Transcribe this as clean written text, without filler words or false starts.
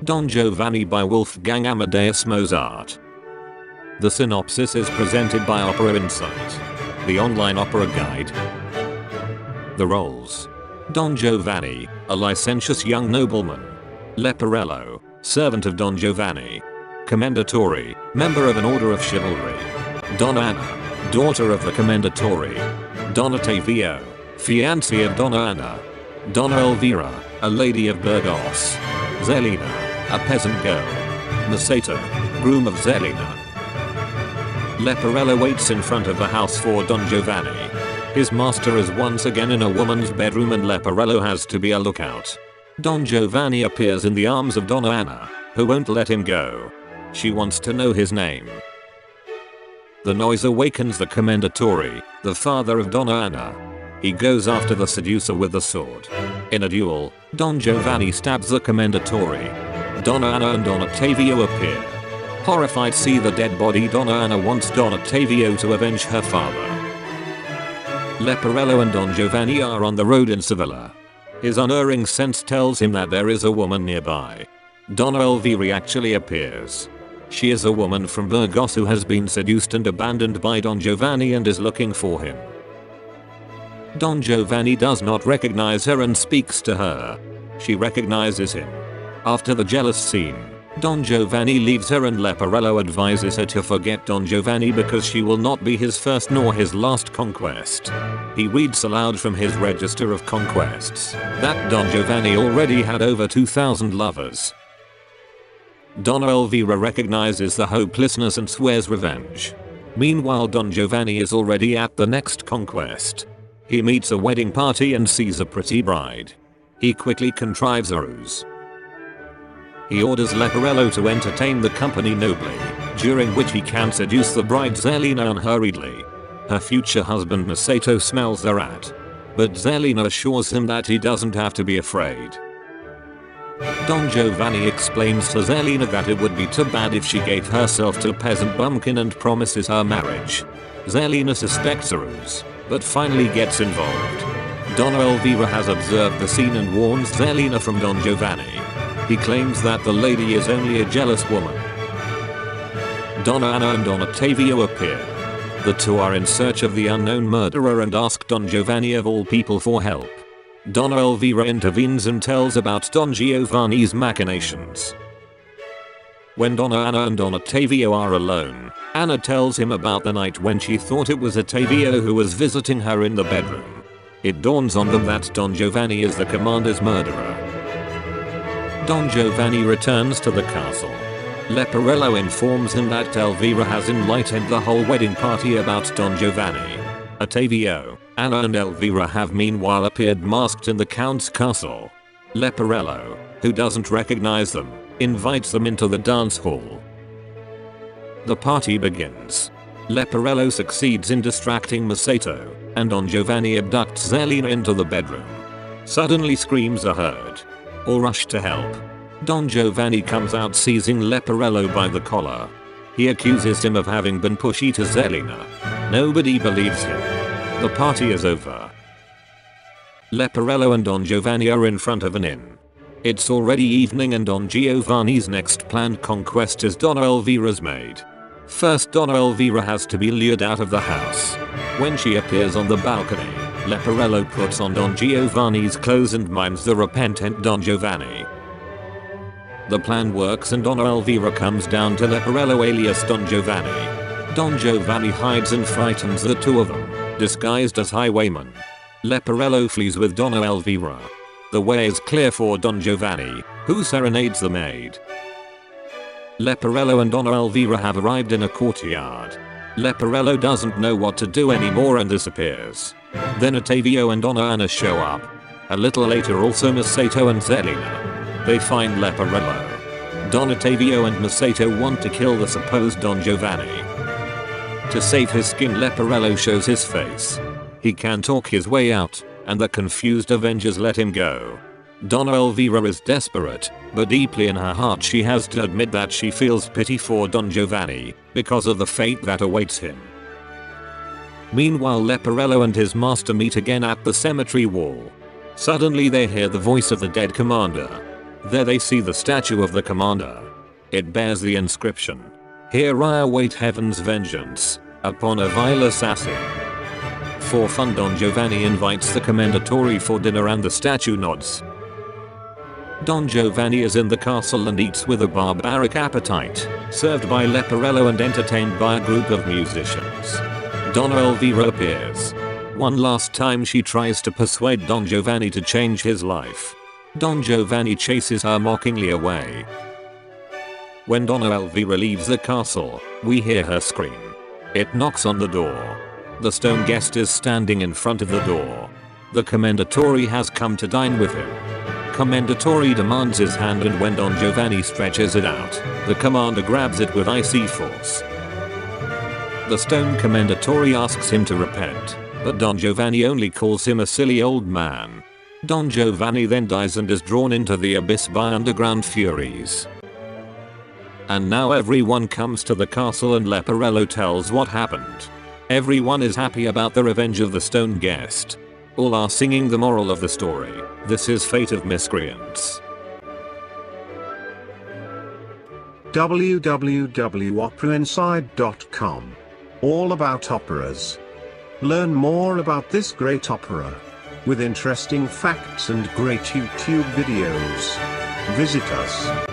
Don Giovanni by Wolfgang Amadeus Mozart. The synopsis is presented by Opera Insight, the online opera guide. The roles: Don Giovanni, a licentious young nobleman. Leporello, servant of Don Giovanni. Commendatore, member of an order of chivalry. Donna Anna, daughter of the Commendatore. Donna Tavio, fiancée of Donna Anna. Donna Elvira, a lady of Burgos. Zelina, a peasant girl. Masato, groom of Zelina. Leporello waits in front of the house for Don Giovanni. His master is once again in a woman's bedroom and Leporello has to be a lookout. Don Giovanni appears in the arms of Donna Anna, who won't let him go. She wants to know his name. The noise awakens the Commendatore, the father of Donna Anna. He goes after the seducer with the sword. In a duel, Don Giovanni stabs the Commendatore. Donna Anna and Don Ottavio appear. Horrified see the dead body, Donna Anna wants Don Ottavio to avenge her father. Leporello and Don Giovanni are on the road in Sevilla. His unerring sense tells him that there is a woman nearby. Donna Elvira actually appears. She is a woman from Burgos who has been seduced and abandoned by Don Giovanni and is looking for him. Don Giovanni does not recognize her and speaks to her. She recognizes him. After the jealous scene, Don Giovanni leaves her and Leporello advises her to forget Don Giovanni because she will not be his first nor his last conquest. He reads aloud from his register of conquests that Don Giovanni already had over 2,000 lovers. Donna Elvira recognizes the hopelessness and swears revenge. Meanwhile, Don Giovanni is already at the next conquest. He meets a wedding party and sees a pretty bride. He quickly contrives a ruse. He orders Leporello to entertain the company nobly, during which he can seduce the bride Zelina unhurriedly. Her future husband Masato smells the rat, but Zelina assures him that he doesn't have to be afraid. Don Giovanni explains to Zelina that it would be too bad if she gave herself to a peasant bumpkin and promises her marriage. Zelina suspects a ruse, but finally gets involved. Donna Elvira has observed the scene and warns Zelina from Don Giovanni. He claims that the lady is only a jealous woman. Donna Anna and Don Ottavio appear. The two are in search of the unknown murderer and ask Don Giovanni of all people for help. Donna Elvira intervenes and tells about Don Giovanni's machinations. When Donna Anna and Don Ottavio are alone, Anna tells him about the night when she thought it was Ottavio who was visiting her in the bedroom. It dawns on them that Don Giovanni is the commander's murderer. Don Giovanni returns to the castle. Leporello informs him that Elvira has enlightened the whole wedding party about Don Giovanni. Ottavio, Anna and Elvira have meanwhile appeared masked in the count's castle. Leporello, who doesn't recognize them, invites them into the dance hall. The party begins. Leporello succeeds in distracting Masato, and Don Giovanni abducts Zelina into the bedroom. Suddenly screams are heard. All rush to help. Don Giovanni comes out seizing Leporello by the collar. He accuses him of having been pushy to Zelina. Nobody believes him. The party is over. Leporello and Don Giovanni are in front of an inn. It's already evening and Don Giovanni's next planned conquest is Donna Elvira's maid. First, Donna Elvira has to be lured out of the house. When she appears on the balcony, Leporello puts on Don Giovanni's clothes and mimes the repentant Don Giovanni. The plan works and Donna Elvira comes down to Leporello alias Don Giovanni. Don Giovanni hides and frightens the two of them, disguised as highwaymen. Leporello flees with Donna Elvira. The way is clear for Don Giovanni, who serenades the maid. Leporello and Donna Elvira have arrived in a courtyard. Leporello doesn't know what to do anymore and disappears. Then Ottavio and Donna Anna show up. A little later also Masato and Zelina. They find Leporello. Don Ottavio and Masato want to kill the supposed Don Giovanni. To save his skin, Leporello shows his face. He can talk his way out, and the confused avengers let him go. Donna Elvira is desperate, but deeply in her heart she has to admit that she feels pity for Don Giovanni, because of the fate that awaits him. Meanwhile, Leporello and his master meet again at the cemetery wall. Suddenly they hear the voice of the dead commander. There they see the statue of the commander. It bears the inscription, "Here I await heaven's vengeance upon a vile assassin." For fun, Don Giovanni invites the commendatore for dinner and the statue nods. Don Giovanni is in the castle and eats with a barbaric appetite, served by Leporello and entertained by a group of musicians. Donna Elvira appears. One last time she tries to persuade Don Giovanni to change his life. Don Giovanni chases her mockingly away. When Donna Elvira leaves the castle, we hear her scream. It knocks on the door. The stone guest is standing in front of the door. The commendatore has come to dine with him. Commendatore demands his hand, and when Don Giovanni stretches it out, the commander grabs it with icy force. The stone commendatore asks him to repent, but Don Giovanni only calls him a silly old man. Don Giovanni then dies and is drawn into the abyss by underground furies. And now everyone comes to the castle and Leporello tells what happened. Everyone is happy about the revenge of the stone guest. All are singing the moral of the story. This is Fate of Miscreants. www.operaInside.com. All about operas. Learn more about this great opera, with interesting facts and great YouTube videos. Visit us.